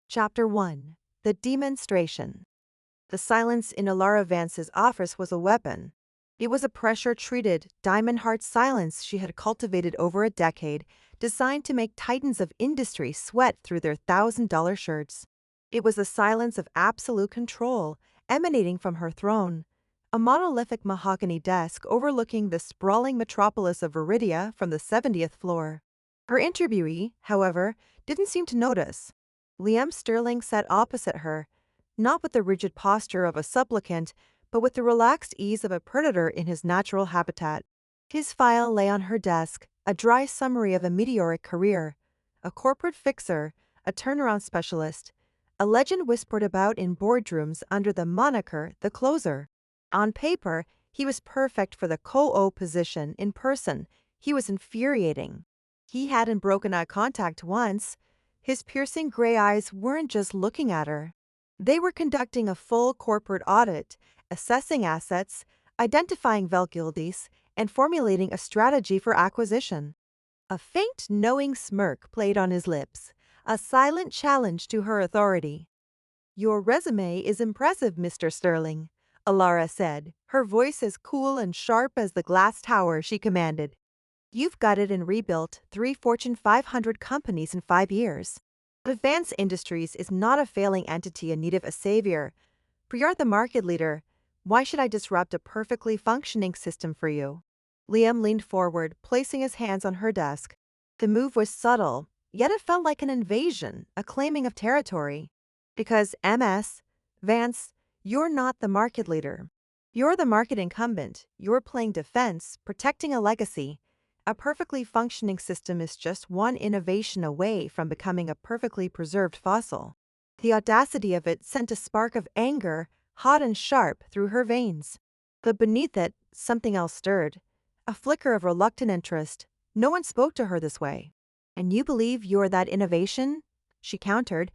Chapter 1. The Demonstration. The silence in Alara Vance's office was a weapon. It was a pressure-treated, diamond-heart silence she had cultivated over a decade, designed to make titans of industry sweat through their $1,000 shirts. It was a silence of absolute control, emanating from her throne, a monolithic mahogany desk overlooking the sprawling metropolis of Viridia from the 70th floor. Her interviewee, however, didn't seem to notice. Liam Sterling sat opposite her, not with the rigid posture of a supplicant, but with the relaxed ease of a predator in his natural habitat. His file lay on her desk, a dry summary of a meteoric career, a corporate fixer, a turnaround specialist, a legend whispered about in boardrooms under the moniker The Closer. On paper, he was perfect for the co-o position. In person, he was infuriating. He hadn't broken eye contact once. His piercing gray eyes weren't just looking at her. They were conducting a full corporate audit, assessing assets, identifying vulnerabilities, and formulating a strategy for acquisition. A faint, knowing smirk played on his lips, a silent challenge to her authority. "Your resume is impressive, Mr. Sterling," Alara said, her voice as cool and sharp as the glass tower she commanded. "You've gutted and rebuilt 3 Fortune 500 companies in 5 years. Advanced Industries is not a failing entity in need of a savior. For you're the market leader. Why should I disrupt a perfectly functioning system for you?" Liam leaned forward, placing his hands on her desk. The move was subtle, yet it felt like an invasion, a claiming of territory. Because MS, Vance, you're not the market leader. You're the market incumbent. You're playing defense, protecting a legacy. A perfectly functioning system is just one innovation away from becoming a perfectly preserved fossil. The audacity of it sent a spark of anger, hot and sharp, through her veins. But beneath it, something else stirred. A flicker of reluctant interest. No one spoke to her this way. "And you believe you're that innovation?" she countered,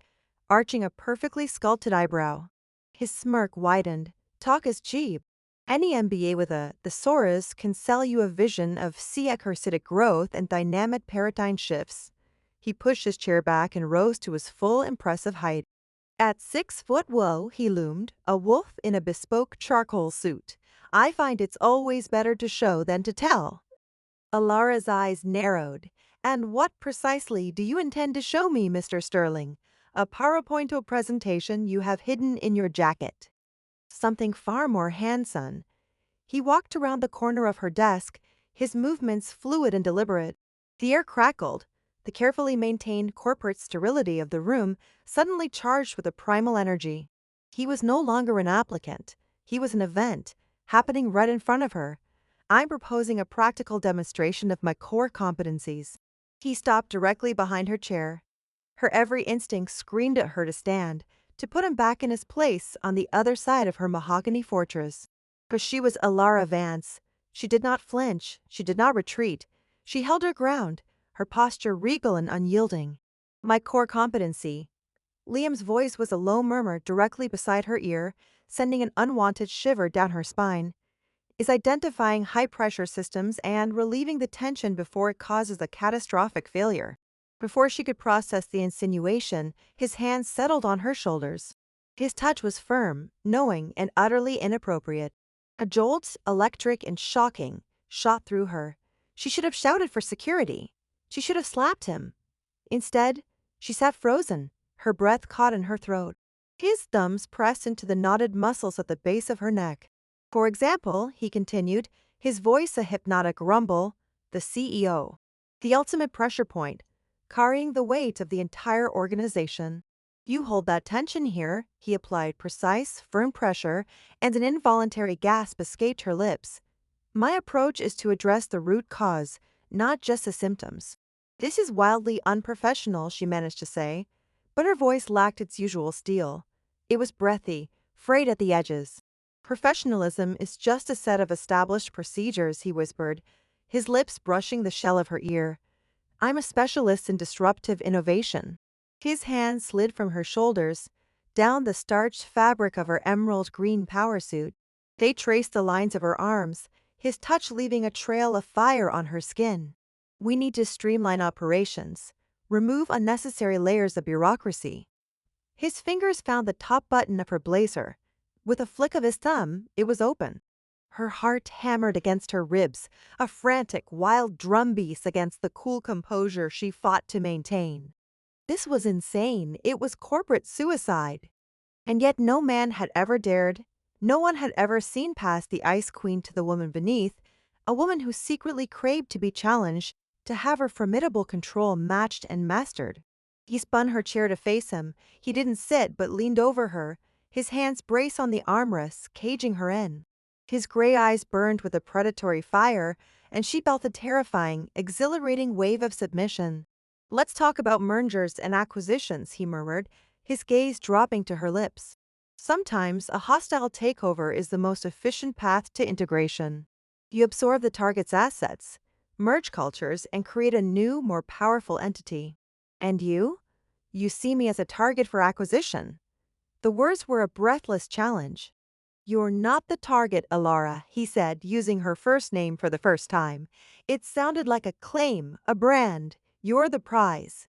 arching a perfectly sculpted eyebrow. His smirk widened. "Talk is cheap. Any MBA with a thesaurus can sell you a vision of C-acertic growth and dynamic paradigm shifts." He pushed his chair back and rose to his full impressive height. At 6 foot whoa, he loomed, a wolf in a bespoke charcoal suit. "I find it's always better to show than to tell." Alara's eyes narrowed. "And what precisely do you intend to show me, Mr. Sterling? A PowerPoint presentation you have hidden in your jacket?" "Something far more hands-on." He walked around the corner of her desk, his movements fluid and deliberate. The air crackled, the carefully maintained corporate sterility of the room suddenly charged with a primal energy. He was no longer an applicant. He was an event, happening right in front of her. "I'm proposing a practical demonstration of my core competencies." He stopped directly behind her chair. Her every instinct screamed at her to stand, to put him back in his place on the other side of her mahogany fortress. But she was Alara Vance. She did not flinch. She did not retreat. She held her ground, her posture regal and unyielding. "My core competency." Liam's voice was a low murmur directly beside her ear, sending an unwanted shiver down her spine. "Is identifying high-pressure systems and relieving the tension before it causes a catastrophic failure." Before she could process the insinuation, his hands settled on her shoulders. His touch was firm, knowing, and utterly inappropriate. A jolt, electric and shocking, shot through her. She should have shouted for security. She should have slapped him. Instead, she sat frozen, her breath caught in her throat. His thumbs pressed into the knotted muscles at the base of her neck. "For example," he continued, his voice a hypnotic rumble, "the CEO. The ultimate pressure point, carrying the weight of the entire organization. You hold that tension here." He applied precise, firm pressure, and an involuntary gasp escaped her lips. "My approach is to address the root cause, not just the symptoms." "This is wildly unprofessional," she managed to say, but her voice lacked its usual steel. It was breathy, frayed at the edges. "Professionalism is just a set of established procedures," he whispered, his lips brushing the shell of her ear. "I'm a specialist in disruptive innovation." His hand slid from her shoulders, down the starched fabric of her emerald green power suit. They traced the lines of her arms, his touch leaving a trail of fire on her skin. "We need to streamline operations, remove unnecessary layers of bureaucracy." His fingers found the top button of her blazer. With a flick of his thumb, it was open. Her heart hammered against her ribs, a frantic, wild drumbeat against the cool composure she fought to maintain. This was insane. It was corporate suicide. And yet no man had ever dared, no one had ever seen past the Ice Queen to the woman beneath, a woman who secretly craved to be challenged, to have her formidable control matched and mastered. He spun her chair to face him. He didn't sit but leaned over her, his hands braced on the armrests, caging her in. His gray eyes burned with a predatory fire, and she felt a terrifying, exhilarating wave of submission. "Let's talk about mergers and acquisitions," he murmured, his gaze dropping to her lips. "Sometimes a hostile takeover is the most efficient path to integration. You absorb the target's assets, merge cultures, and create a new, more powerful entity. And you? You see me as a target for acquisition." The words were a breathless challenge. "You're not the target, Alara," he said, using her first name for the first time. It sounded like a claim, a brand. "You're the prize."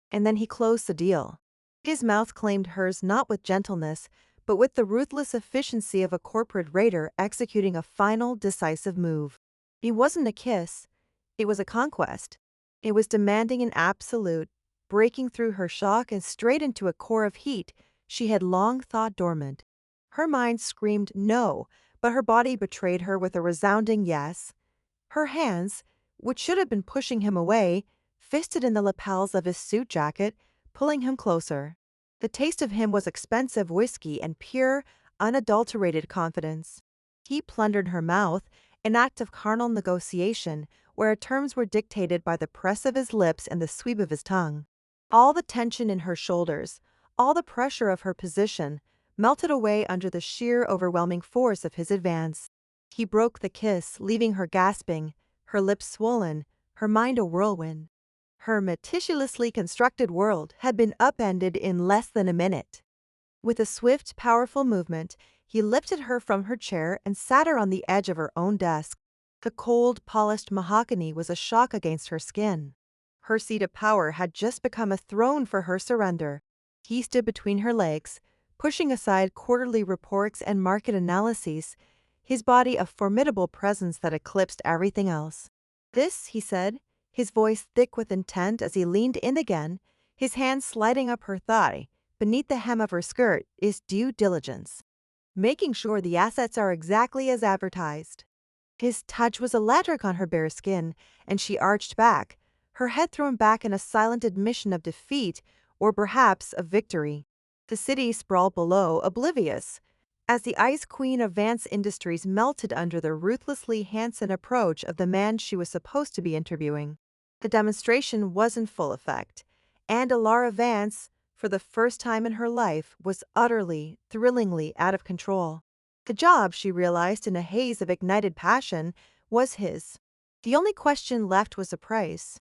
And then he closed the deal. His mouth claimed hers not with gentleness, but with the ruthless efficiency of a corporate raider executing a final, decisive move. It wasn't a kiss. It was a conquest. It was demanding an absolute, breaking through her shock and straight into a core of heat she had long thought dormant. Her mind screamed no, but her body betrayed her with a resounding yes. Her hands, which should have been pushing him away, fisted in the lapels of his suit jacket, pulling him closer. The taste of him was expensive whiskey and pure, unadulterated confidence. He plundered her mouth, an act of carnal negotiation, where terms were dictated by the press of his lips and the sweep of his tongue. All the tension in her shoulders, all the pressure of her position, melted away under the sheer overwhelming force of his advance. He broke the kiss, leaving her gasping, her lips swollen, her mind a whirlwind. Her meticulously constructed world had been upended in less than a minute. With a swift, powerful movement, he lifted her from her chair and sat her on the edge of her own desk. The cold, polished mahogany was a shock against her skin. Her seat of power had just become a throne for her surrender. He stood between her legs, pushing aside quarterly reports and market analyses, his body a formidable presence that eclipsed everything else. "This," he said, his voice thick with intent as he leaned in again, his hand sliding up her thigh, beneath the hem of her skirt, "is due diligence. Making sure the assets are exactly as advertised." His touch was electric on her bare skin, and she arched back, her head thrown back in a silent admission of defeat, or perhaps of victory. The city sprawled below, oblivious, as the Ice Queen of Vance Industries melted under the ruthlessly Hanson approach of the man she was supposed to be interviewing. The demonstration was in full effect, and Alara Vance, for the first time in her life, was utterly, thrillingly out of control. The job, she realized in a haze of ignited passion, was his. The only question left was the price.